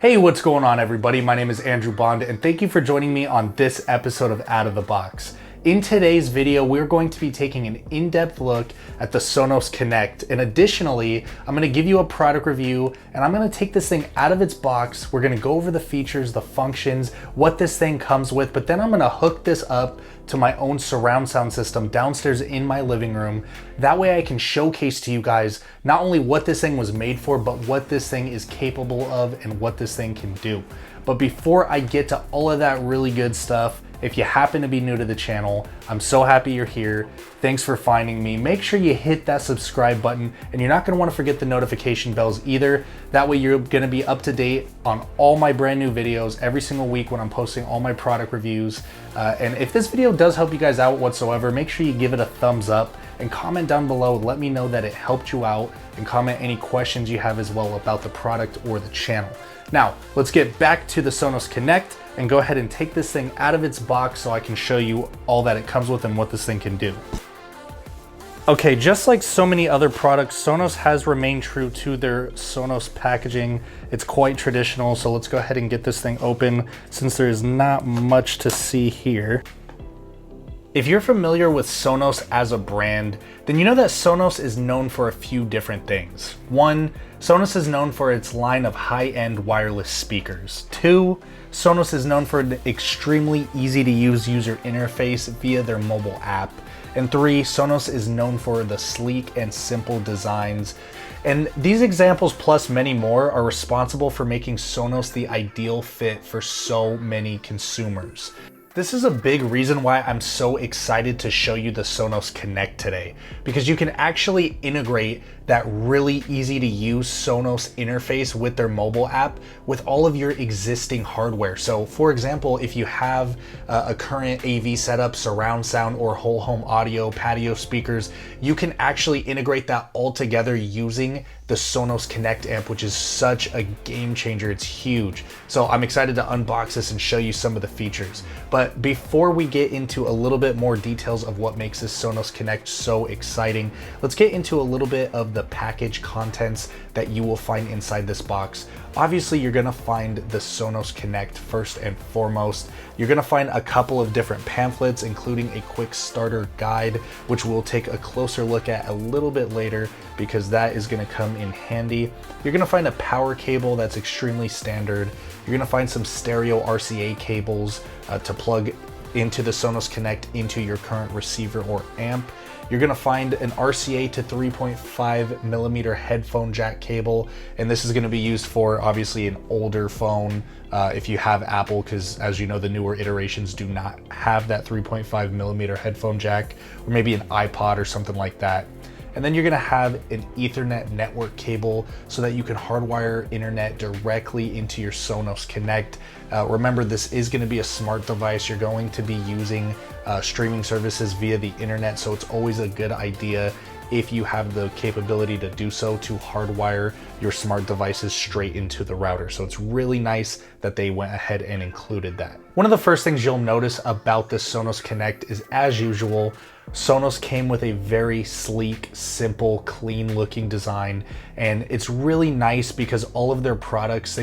Hey, what's going on everybody? My name is Andrew Bond and thank you for joining me on this episode of Out of the Box. In today's video, we're going to be taking an in-depth look at the Sonos Connect, and additionally, I'm gonna give you a product review and I'm gonna take this thing out of its box. We're gonna go over the features, the functions, what this thing comes with, but then I'm gonna hook this up to my own surround sound system downstairs in my living room. That way I can showcase to you guys not only what this thing was made for, but what this thing is capable of and what this thing can do. But before I get to all of that really good stuff, if you happen to be new to the channel, I'm so happy you're here. Thanks for finding me. Make sure you hit that subscribe button, and you're not gonna wanna forget the notification bells either. That way you're gonna be up to date on all my brand new videos every single week when I'm posting all my product reviews. And if this video does help you guys out whatsoever, make sure you give it a thumbs up and comment down below. Let me know that it helped you out, and comment any questions you have as well about the product or the channel. Now, let's get back to the Sonos Connect and go ahead and take this thing out of its box so I can show you all that it comes with and what this thing can do. Okay, just like so many other products, Sonos has remained true to their Sonos packaging. It's quite traditional, so let's go ahead and get this thing open since there is not much to see here. If you're familiar with Sonos as a brand, then you know that Sonos is known for a few different things. One, Sonos is known for its line of high-end wireless speakers. Two, Sonos is known for an extremely easy to use user interface via their mobile app. And three, Sonos is known for the sleek and simple designs. And these examples plus many more are responsible for making Sonos the ideal fit for so many consumers. This is a big reason why I'm so excited to show you the Sonos Connect today, because you can actually integrate that really easy to use Sonos interface with their mobile app with all of your existing hardware. So for example, if you have a current AV setup, surround sound, or whole home audio, patio speakers, you can actually integrate that all together using the Sonos Connect amp, which is such a game changer. It's huge. So I'm excited to unbox this and show you some of the features. But before we get into a little bit more details of what makes this Sonos Connect so exciting, let's get into a little bit of the package contents that you will find inside this box. Obviously, you're gonna find the Sonos Connect first and foremost. You're gonna find a couple of different pamphlets, including a quick starter guide, which we'll take a closer look at a little bit later because that is gonna come in handy. You're gonna find a power cable that's extremely standard. You're gonna find some stereo RCA cables to plug into the Sonos Connect into your current receiver or amp. You're gonna find an RCA to 3.5 millimeter headphone jack cable, and this is gonna be used for obviously an older phone if you have Apple, because as you know, the newer iterations do not have that 3.5 millimeter headphone jack, or maybe an iPod or something like that. And then you're gonna have an Ethernet network cable so that you can hardwire internet directly into your Sonos Connect. Remember, this is gonna be a smart device. You're going to be using streaming services via the internet, so it's always a good idea, if you have the capability to do so, to hardwire your smart devices straight into the router. So it's really nice that they went ahead and included that. One of the first things you'll notice about the Sonos Connect is, as usual, Sonos came with a very sleek, simple, clean looking design, and it's really nice because all of their products,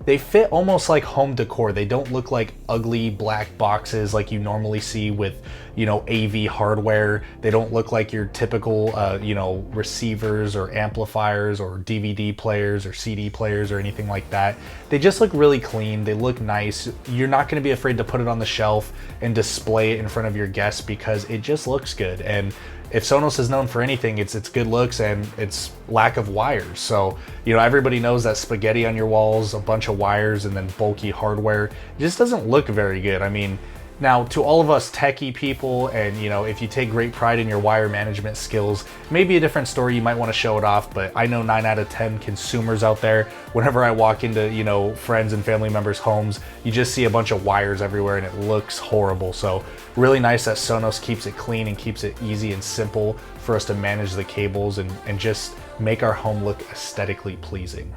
they fit almost like home decor. They don't look like ugly black boxes like you normally see with, you know, AV hardware. They don't look like your typical, you know, receivers or amplifiers or DVD players or CD players or anything like that. They just look really clean. They look nice. You're not going to be afraid to put it on the shelf and display it in front of your guests because it just looks good. And if Sonos is known for anything, it's good looks and its lack of wires. So, you know, everybody knows that spaghetti on your walls, a bunch of wires, and then bulky hardware, it just doesn't look very good. I mean, now to all of us techie people, and you know, if you take great pride in your wire management skills, maybe a different story, you might want to show it off. But I know 9 out of 10 consumers out there, whenever I walk into, you know, friends and family members' homes, you just see a bunch of wires everywhere and it looks horrible. So really nice that Sonos keeps it clean and keeps it easy and simple for us to manage the cables and just make our home look aesthetically pleasing.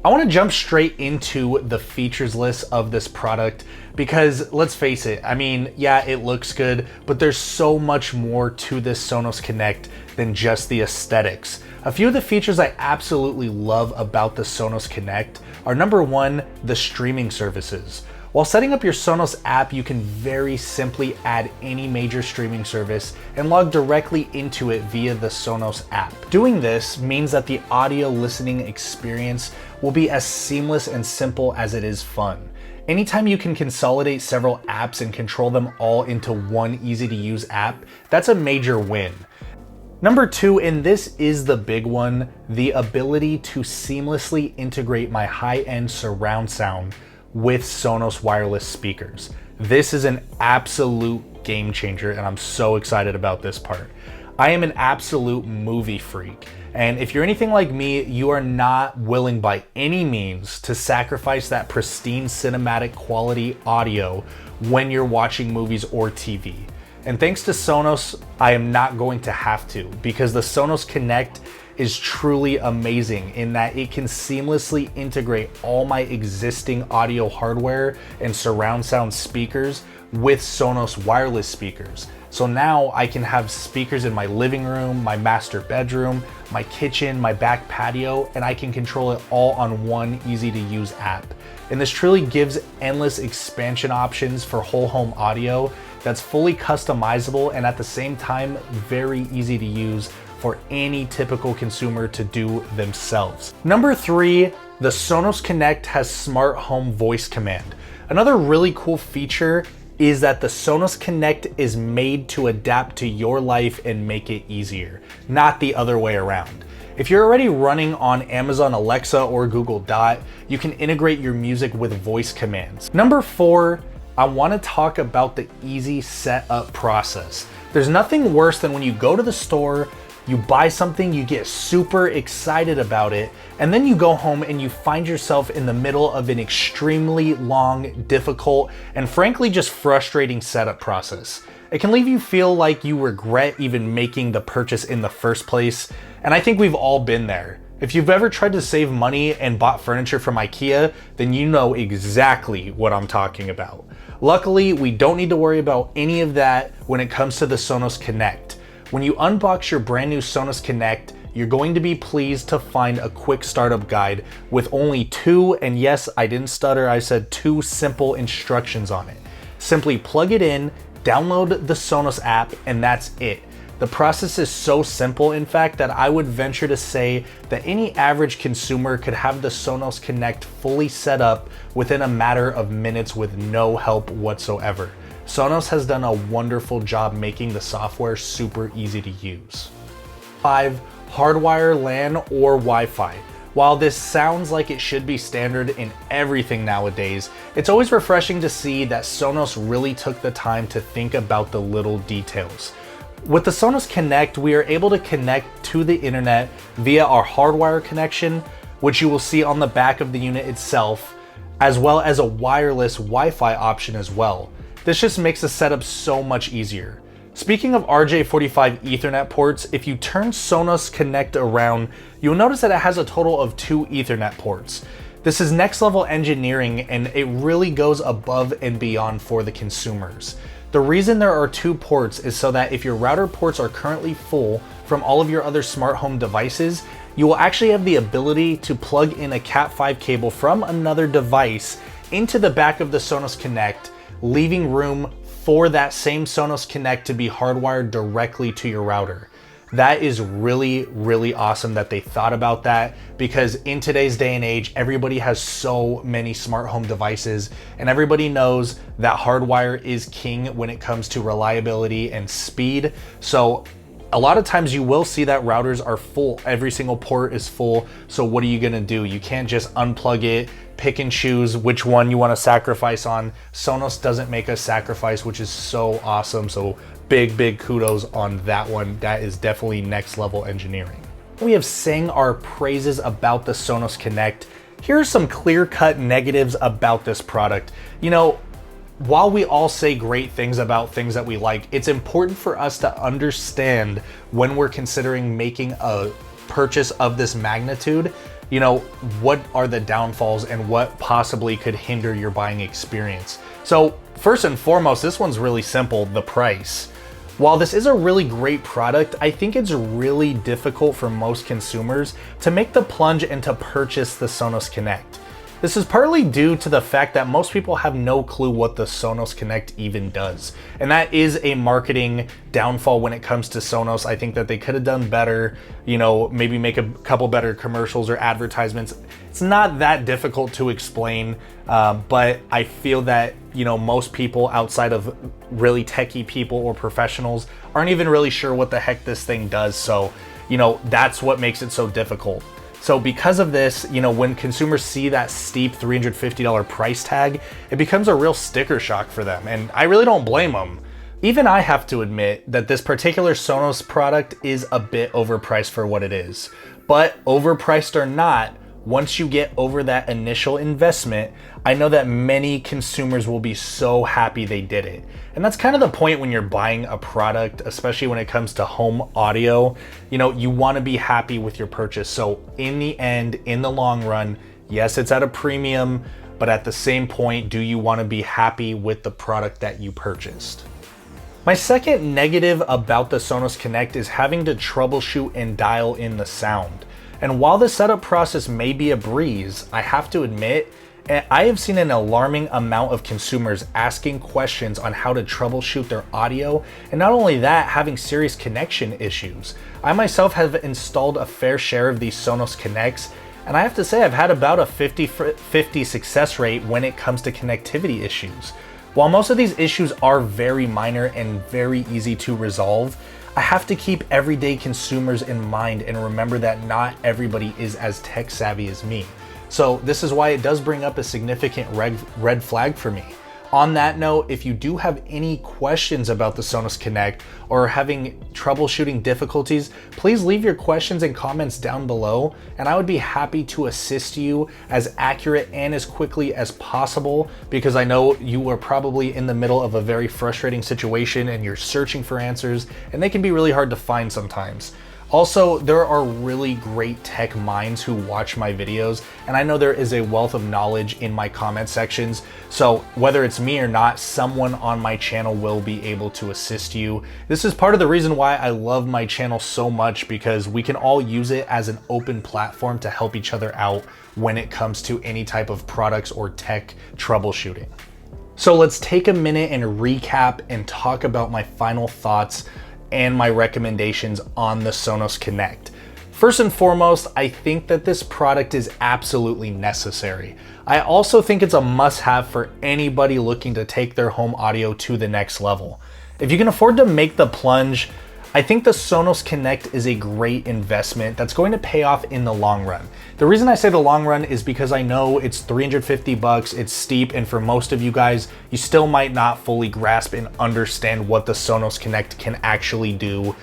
I want to jump straight into the features list of this product because let's face it, I mean, yeah, it looks good, but there's so much more to this Sonos Connect than just the aesthetics. A few of the features I absolutely love about the Sonos Connect are number one, the streaming services. While setting up your Sonos app, you can very simply add any major streaming service and log directly into it via the Sonos app. Doing this means that the audio listening experience will be as seamless and simple as it is fun. Anytime you can consolidate several apps and control them all into one easy to use app, that's a major win. Number two, and this is the big one, the ability to seamlessly integrate my high-end surround sound with Sonos wireless speakers. This is an absolute game changer, and I'm so excited about this part. I am an absolute movie freak, and if you're anything like me, you are not willing by any means to sacrifice that pristine cinematic quality audio when you're watching movies or TV. And thanks to Sonos, I am not going to have to, because the Sonos Connect is truly amazing in that it can seamlessly integrate all my existing audio hardware and surround sound speakers with Sonos wireless speakers. So now I can have speakers in my living room, my master bedroom, my kitchen, my back patio, and I can control it all on one easy to use app. And this truly gives endless expansion options for whole home audio that's fully customizable and at the same time very easy to use for any typical consumer to do themselves. Number three, the Sonos Connect has smart home voice command. Another really cool feature is that the Sonos Connect is made to adapt to your life and make it easier, not the other way around. If you're already running on Amazon Alexa or Google Dot, you can integrate your music with voice commands. Number four, I want to talk about the easy setup process. There's nothing worse than when you go to the store, you buy something, you get super excited about it, and then you go home and you find yourself in the middle of an extremely long, difficult, and frankly just frustrating setup process. It can leave you feel like you regret even making the purchase in the first place, and I think we've all been there. If you've ever tried to save money and bought furniture from IKEA, then you know exactly what I'm talking about. Luckily, we don't need to worry about any of that when it comes to the Sonos Connect. When you unbox your brand new Sonos Connect, you're going to be pleased to find a quick startup guide with only two, and yes, I didn't stutter, I said two simple instructions on it. Simply plug it in, download the Sonos app, and that's it. The process is so simple, in fact, that I would venture to say that any average consumer could have the Sonos Connect fully set up within a matter of minutes with no help whatsoever. Sonos has done a wonderful job making the software super easy to use. 5. Hardwire LAN or Wi-Fi. While this sounds like it should be standard in everything nowadays, it's always refreshing to see that Sonos really took the time to think about the little details. With the Sonos Connect, we are able to connect to the internet via our hardwire connection, which you will see on the back of the unit itself, as well as a wireless Wi-Fi option as well. This just makes the setup so much easier. Speaking of RJ45 Ethernet ports, if you turn Sonos Connect around, you'll notice that it has a total of 2 Ethernet ports. This is next level engineering, and it really goes above and beyond for the consumers. The reason there are 2 ports is so that if your router ports are currently full from all of your other smart home devices, you will actually have the ability to plug in a Cat5 cable from another device into the back of the Sonos Connect, leaving room for that same Sonos Connect to be hardwired directly to your router. That is really, really awesome that they thought about that, because in today's day and age, everybody has so many smart home devices, and everybody knows that hardwire is king when it comes to reliability and speed. So a lot of times you will see that routers are full. Every single port is full. So what are you gonna do? You can't just unplug it, pick and choose which one you wanna sacrifice on. Sonos doesn't make us sacrifice, which is so awesome. So big kudos on that one. That is definitely next level engineering. We have sang our praises about the Sonos Connect. Here are some clear-cut negatives about this product. You know, while we all say great things about things that we like, it's important for us to understand when we're considering making a purchase of this magnitude what are the downfalls and what possibly could hinder your buying experience. So first and foremost, this one's really simple, the price. While this is a really great product, I think it's really difficult for most consumers to make the plunge and to purchase the Sonos Connect. This is partly due to the fact that most people have no clue what the Sonos Connect even does. And that is a marketing downfall when it comes to Sonos. I think that they could have done better, maybe make a couple better commercials or advertisements. It's not that difficult to explain, but I feel that, most people outside of really techie people or professionals aren't even really sure what the heck this thing does. So, that's what makes it so difficult. So because of this, when consumers see that steep $350 price tag, it becomes a real sticker shock for them. And I really don't blame them. Even I have to admit that this particular Sonos product is a bit overpriced for what it is. But overpriced or not, once you get over that initial investment, I know that many consumers will be so happy they did it. And that's kind of the point when you're buying a product, especially when it comes to home audio. You want to be happy with your purchase. So in the end, in the long run, yes, it's at a premium, but at the same point, do you want to be happy with the product that you purchased? My second negative about the Sonos Connect is having to troubleshoot and dial in the sound. And while the setup process may be a breeze, I have to admit, I have seen an alarming amount of consumers asking questions on how to troubleshoot their audio, and not only that, having serious connection issues. I myself have installed a fair share of these Sonos Connects, and I have to say I've had about a 50-50 success rate when it comes to connectivity issues. While most of these issues are very minor and very easy to resolve, I have to keep everyday consumers in mind and remember that not everybody is as tech savvy as me. So this is why it does bring up a significant red flag for me. On that note, if you do have any questions about the Sonos Connect or having troubleshooting difficulties, please leave your questions and comments down below, and I would be happy to assist you as accurate and as quickly as possible, because I know you are probably in the middle of a very frustrating situation and you're searching for answers, and they can be really hard to find sometimes. Also, there are really great tech minds who watch my videos, and I know there is a wealth of knowledge in my comment sections. So whether it's me or not, someone on my channel will be able to assist you. This is part of the reason why I love my channel so much, because we can all use it as an open platform to help each other out when it comes to any type of products or tech troubleshooting. So let's take a minute and recap and talk about my final thoughts and my recommendations on the Sonos Connect. First and foremost, I think that this product is absolutely necessary. I also think it's a must-have for anybody looking to take their home audio to the next level. If you can afford to make the plunge, I think the Sonos Connect is a great investment that's going to pay off in the long run. The reason I say the long run is because I know it's $350, it's steep, and for most of you guys, you still might not fully grasp and understand what the Sonos Connect can actually do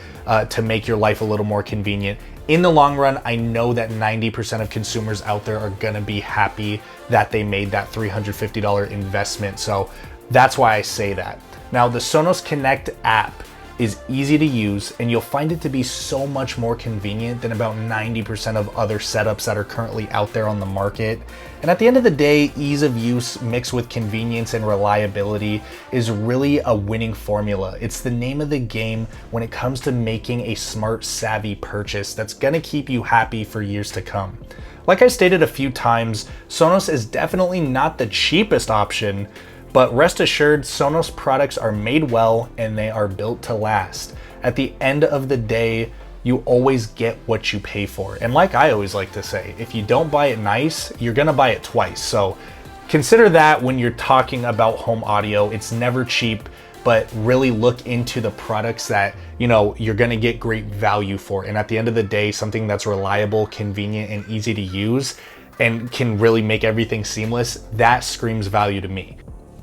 to make your life a little more convenient. In the long run, I know that 90% of consumers out there are gonna be happy that they made that $350 investment. So that's why I say that. Now, the Sonos Connect app is easy to use, and you'll find it to be so much more convenient than about 90% of other setups that are currently out there on the market. And at the end of the day, ease of use mixed with convenience and reliability is really a winning formula. It's the name of the game when it comes to making a smart, savvy purchase that's gonna keep you happy for years to come. Like I stated a few times, Sonos is definitely not the cheapest option, but rest assured, Sonos products are made well and they are built to last. At the end of the day, you always get what you pay for. And like I always like to say, if you don't buy it nice, you're gonna buy it twice. So consider that when you're talking about home audio. It's never cheap, but really look into the products that you're gonna get great value for. And at the end of the day, something that's reliable, convenient, and easy to use and can really make everything seamless, that screams value to me.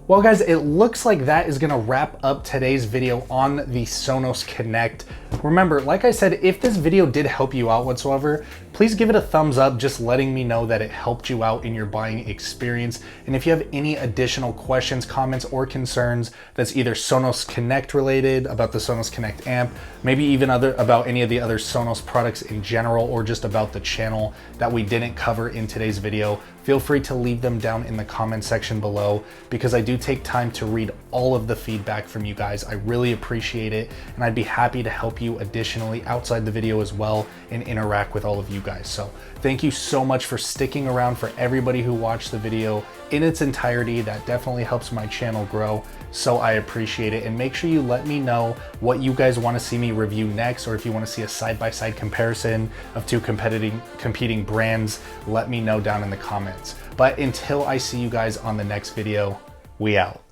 Well guys, it looks like that is gonna wrap up today's video on the Sonos Connect. Remember, like I said, if this video did help you out whatsoever, please give it a thumbs up, just letting me know that it helped you out in your buying experience. And if you have any additional questions, comments, or concerns that's either Sonos Connect related, about the Sonos Connect amp, maybe even about any of the other Sonos products in general, or just about the channel that we didn't cover in today's video, feel free to leave them down in the comment section below, because I do take time to read all of the feedback from you guys. I really appreciate it, and I'd be happy to help you additionally outside the video as well and interact with all of you guys. So thank you so much for sticking around. For everybody who watched the video in its entirety, that definitely helps my channel grow, so I appreciate it. And make sure you let me know what you guys want to see me review next, or if you want to see a side-by-side comparison of two competing brands, let me know down in the comments. But until I see you guys on the next video, we out.